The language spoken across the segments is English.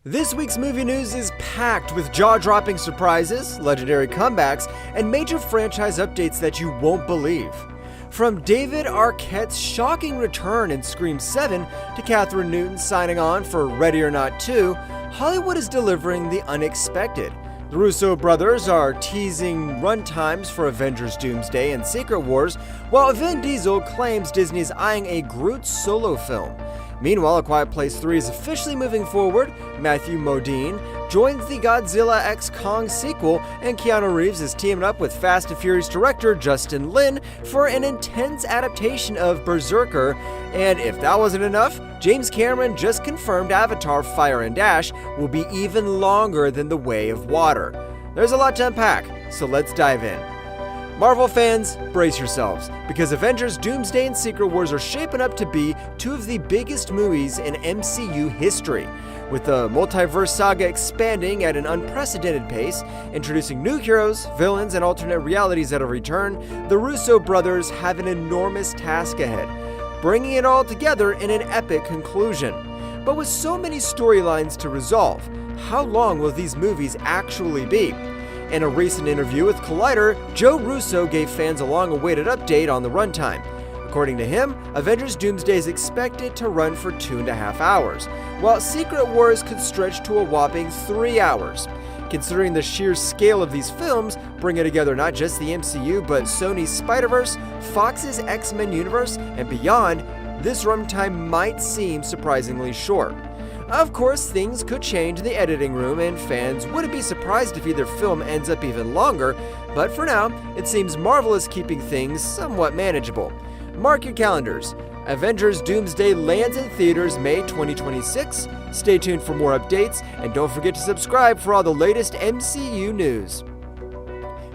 This week's movie news is packed with jaw-dropping surprises, legendary comebacks, and major franchise updates that you won't believe. From David Arquette's shocking return in Scream 7 to Kathryn Newton signing on for Ready or Not 2, Hollywood is delivering the unexpected. The Russo brothers are teasing runtimes for Avengers Doomsday and Secret Wars, while Vin Diesel claims Disney is eyeing a Groot solo film. Meanwhile, A Quiet Place 3 is officially moving forward. Matthew Modine joins the Godzilla x Kong sequel, and Keanu Reeves is teaming up with Fast and Furious director Justin Lin for an intense adaptation of BRZRKR. And if that wasn't enough, James Cameron just confirmed Avatar Fire and Ash will be even longer than The Way of Water. There's a lot to unpack, so let's dive in. Marvel fans, brace yourselves, because Avengers Doomsday and Secret Wars are shaping up to be two of the biggest movies in MCU history. With the multiverse saga expanding at an unprecedented pace, introducing new heroes, villains, and alternate realities at every turn, the Russo brothers have an enormous task ahead, bringing it all together in an epic conclusion. But with so many storylines to resolve, how long will these movies actually be? In a recent interview with Collider, Joe Russo gave fans a long-awaited update on the runtime. According to him, Avengers Doomsday is expected to run for 2.5 hours, while Secret Wars could stretch to a whopping 3 hours. Considering the sheer scale of these films, bringing together not just the MCU, but Sony's Spider-Verse, Fox's X-Men universe, and beyond, this runtime might seem surprisingly short. Of course, things could change in the editing room, and fans wouldn't be surprised if either film ends up even longer, but for now, it seems Marvel is keeping things somewhat manageable. Mark your calendars. Avengers Doomsday lands in theaters May 2026. Stay tuned for more updates, and don't forget to subscribe for all the latest MCU news.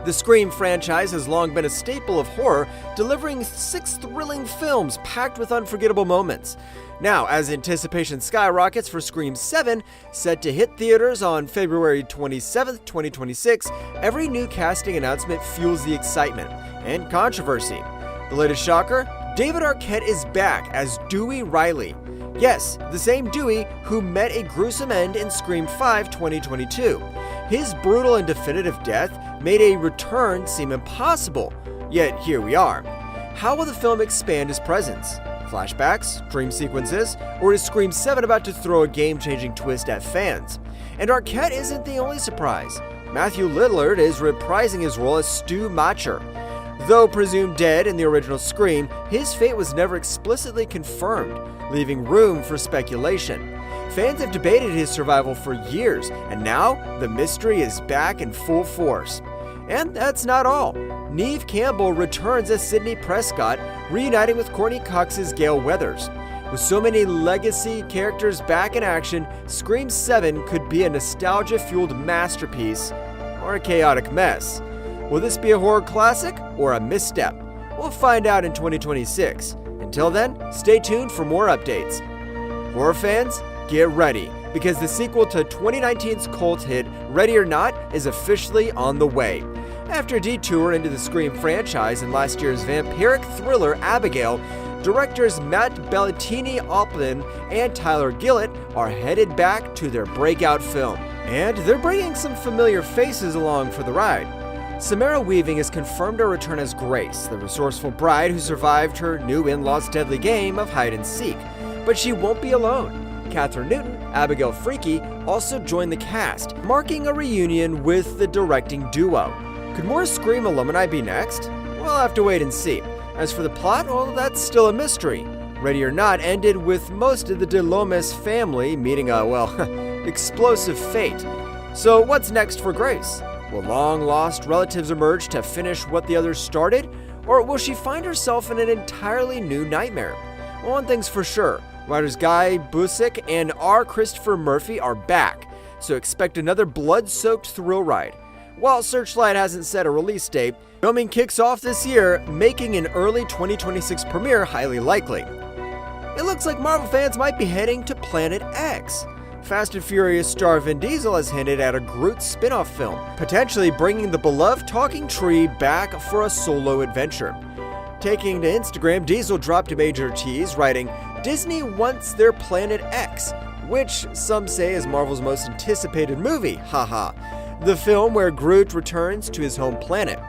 The Scream franchise has long been a staple of horror, delivering 6 thrilling films packed with unforgettable moments. Now, as anticipation skyrockets for Scream 7, set to hit theaters on February 27, 2026, every new casting announcement fuels the excitement and controversy. The latest shocker? David Arquette is back as Dewey Riley. Yes, the same Dewey who met a gruesome end in Scream 5 2022. His brutal and definitive death made a return seem impossible, yet here we are. How will the film expand his presence? Flashbacks, dream sequences, or is Scream 7 about to throw a game-changing twist at fans? And Arquette isn't the only surprise. Matthew Lillard is reprising his role as Stu Macher. Though presumed dead in the original Scream, his fate was never explicitly confirmed, leaving room for speculation. Fans have debated his survival for years, and now the mystery is back in full force. And that's not all. Neve Campbell returns as Sidney Prescott, reuniting with Courtney Cox's Gale Weathers. With so many legacy characters back in action, Scream 7 could be a nostalgia-fueled masterpiece or a chaotic mess. Will this be a horror classic or a misstep? We'll find out in 2026. Until then, stay tuned for more updates. Horror fans, get ready, because the sequel to 2019's cult hit Ready or Not is officially on the way. After a detour into the Scream franchise and last year's vampiric thriller Abigail, directors Matt Bellatini-Oplin and Tyler Gillett are headed back to their breakout film. And they're bringing some familiar faces along for the ride. Samara Weaving has confirmed her return as Grace, the resourceful bride who survived her new in-law's deadly game of hide-and-seek. But she won't be alone. Kathryn Newton, Abigail Freaky, also joined the cast, marking a reunion with the directing duo. Could more Scream alumni be next? We'll have to wait and see. As for the plot, well, that's still a mystery. Ready or Not ended with most of the De Lomas family meeting a, explosive fate. So what's next for Grace? Will long-lost relatives emerge to finish what the others started? Or will she find herself in an entirely new nightmare? Well, one thing's for sure. Writers Guy Busick and R. Christopher Murphy are back, so expect another blood-soaked thrill ride. While Searchlight hasn't set a release date, filming kicks off this year, making an early 2026 premiere highly likely. It looks like Marvel fans might be heading to Planet X. Fast and Furious star Vin Diesel has hinted at a Groot spin-off film, potentially bringing the beloved talking tree back for a solo adventure. Taking to Instagram, Diesel dropped a major tease, writing, "Disney wants their Planet X. which some say is Marvel's most anticipated movie, haha. The film where Groot returns to his home planet.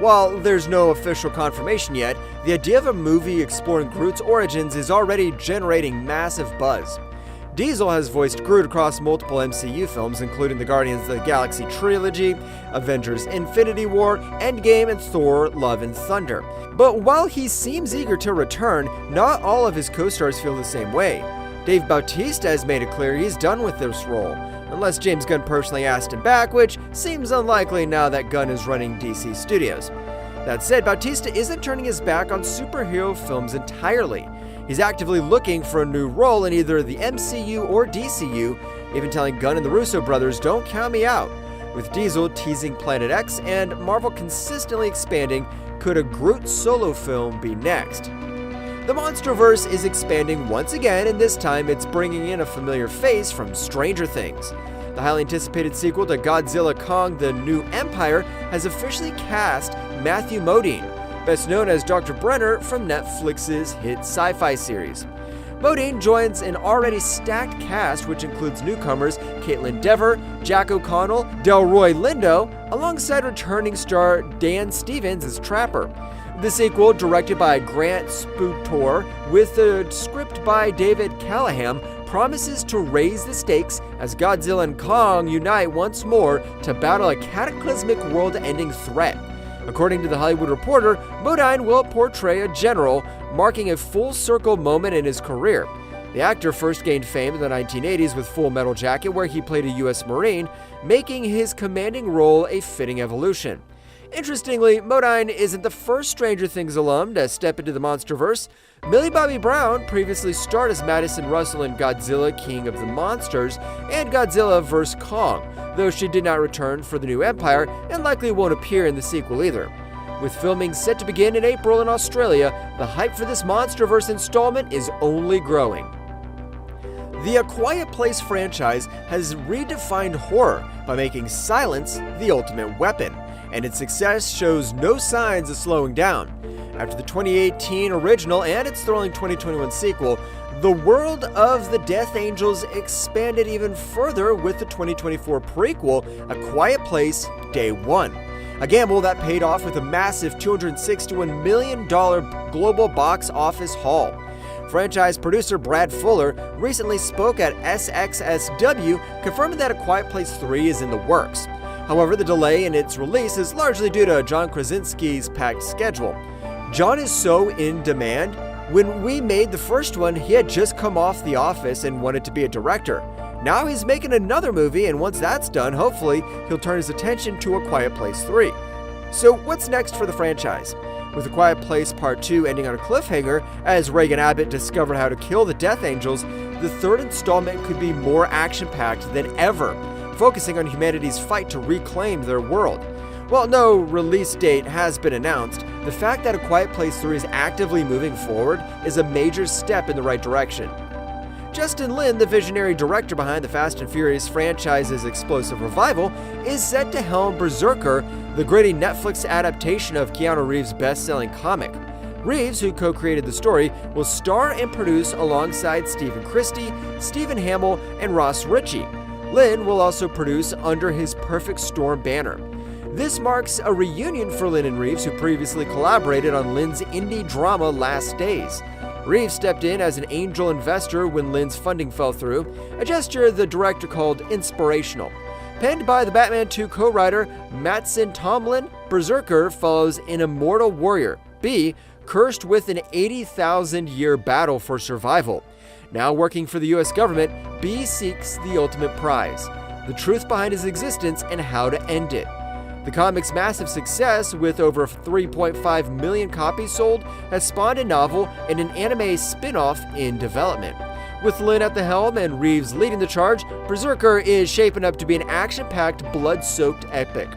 While there's no official confirmation yet, the idea of a movie exploring Groot's origins is already generating massive buzz. Diesel has voiced Groot across multiple MCU films, including the Guardians of the Galaxy trilogy, Avengers Infinity War, Endgame, and Thor: Love and Thunder. But while he seems eager to return, not all of his co-stars feel the same way. Dave Bautista has made it clear he's done with this role, unless James Gunn personally asked him back, which seems unlikely now that Gunn is running DC Studios. That said, Bautista isn't turning his back on superhero films entirely. He's actively looking for a new role in either the MCU or DCU, even telling Gunn and the Russo brothers, "Don't count me out." With Diesel teasing Planet X and Marvel consistently expanding, could a Groot solo film be next? The MonsterVerse is expanding once again, and this time it's bringing in a familiar face from Stranger Things. The highly anticipated sequel to Godzilla Kong: The New Empire has officially cast Matthew Modine, best known as Dr. Brenner from Netflix's hit sci-fi series. Modine joins an already stacked cast which includes newcomers Caitlin Dever, Jack O'Connell, Delroy Lindo, alongside returning star Dan Stevens as Trapper. The sequel, directed by Grant Sputor with a script by David Callahan, promises to raise the stakes as Godzilla and Kong unite once more to battle a cataclysmic world-ending threat. According to The Hollywood Reporter, Modine will portray a general, marking a full-circle moment in his career. The actor first gained fame in the 1980s with Full Metal Jacket, where he played a U.S. Marine, making his commanding role a fitting evolution. Interestingly, Modine isn't the first Stranger Things alum to step into the MonsterVerse. Millie Bobby Brown previously starred as Madison Russell in Godzilla King of the Monsters and Godzilla vs. Kong, though she did not return for The New Empire and likely won't appear in the sequel either. With filming set to begin in April in Australia, the hype for this MonsterVerse installment is only growing. The A Quiet Place franchise has redefined horror by making silence the ultimate weapon, and its success shows no signs of slowing down. After the 2018 original and its thrilling 2021 sequel, the world of the Death Angels expanded even further with the 2024 prequel, A Quiet Place: Day One, a gamble that paid off with a massive $261 million global box office haul. Franchise producer Brad Fuller recently spoke at SXSW, confirming that A Quiet Place 3 is in the works. However, the delay in its release is largely due to John Krasinski's packed schedule. John is so in demand. When we made the first one, he had just come off The Office and wanted to be a director. Now he's making another movie, and once that's done, hopefully he'll turn his attention to A Quiet Place 3. So what's next for the franchise? With A Quiet Place Part 2 ending on a cliffhanger, as Reagan Abbott discovered how to kill the Death Angels, the third installment could be more action-packed than ever, focusing on humanity's fight to reclaim their world. While no release date has been announced, the fact that A Quiet Place 3 is actively moving forward is a major step in the right direction. Justin Lin, the visionary director behind the Fast and Furious franchise's explosive revival, is set to helm BRZRKR, the gritty Netflix adaptation of Keanu Reeves' best-selling comic. Reeves, who co-created the story, will star and produce alongside Stephen Christie, Stephen Hamill, and Ross Ritchie. Lin will also produce under his Perfect Storm banner. This marks a reunion for Lin and Reeves, who previously collaborated on Lin's indie drama Last Days. Reeves stepped in as an angel investor when Lin's funding fell through, a gesture the director called inspirational. Penned by the Batman 2 co-writer Mattson Tomlin, BRZRKR follows an immortal warrior, B, cursed with an 80,000-year battle for survival. Now working for the US government, B seeks the ultimate prize, the truth behind his existence and how to end it. The comic's massive success, with over 3.5 million copies sold, has spawned a novel and an anime spin-off in development. With Lin at the helm and Reeves leading the charge, BRZRKR is shaping up to be an action-packed, blood-soaked epic.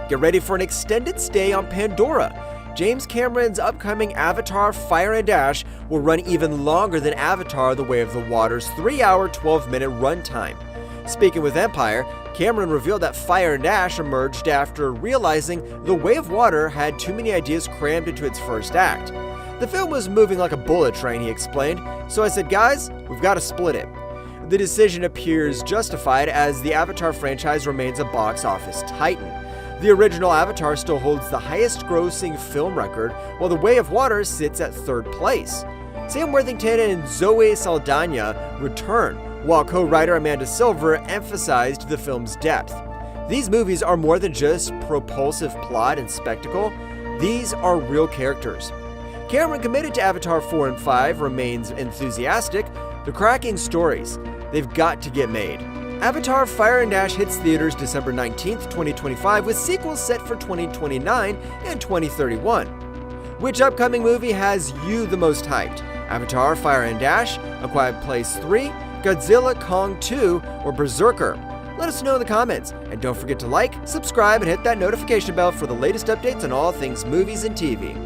Get ready for an extended stay on Pandora. James Cameron's upcoming Avatar: Fire and Ash will run even longer than Avatar: The Way of the Water's 3-hour, 12-minute runtime. Speaking with Empire, Cameron revealed that Fire and Ash emerged after realizing The Way of Water had too many ideas crammed into its first act. The film was moving like a bullet train, he explained, so I said, guys, we've got to split it. The decision appears justified as the Avatar franchise remains a box office titan. The original Avatar still holds the highest grossing film record, while The Way of Water sits at third place. Sam Worthington and Zoe Saldana return, while co-writer Amanda Silver emphasized the film's depth. These movies are more than just propulsive plot and spectacle, these are real characters. Cameron, committed to Avatar 4 and 5, remains enthusiastic. They're cracking stories. They've got to get made. Avatar Fire and Ash hits theaters December 19th, 2025, with sequels set for 2029 and 2031. Which upcoming movie has you the most hyped? Avatar Fire and Ash, A Quiet Place 3, Godzilla, Kong 2, or Berserker? Let us know in the comments, and don't forget to like, subscribe, and hit that notification bell for the latest updates on all things movies and TV.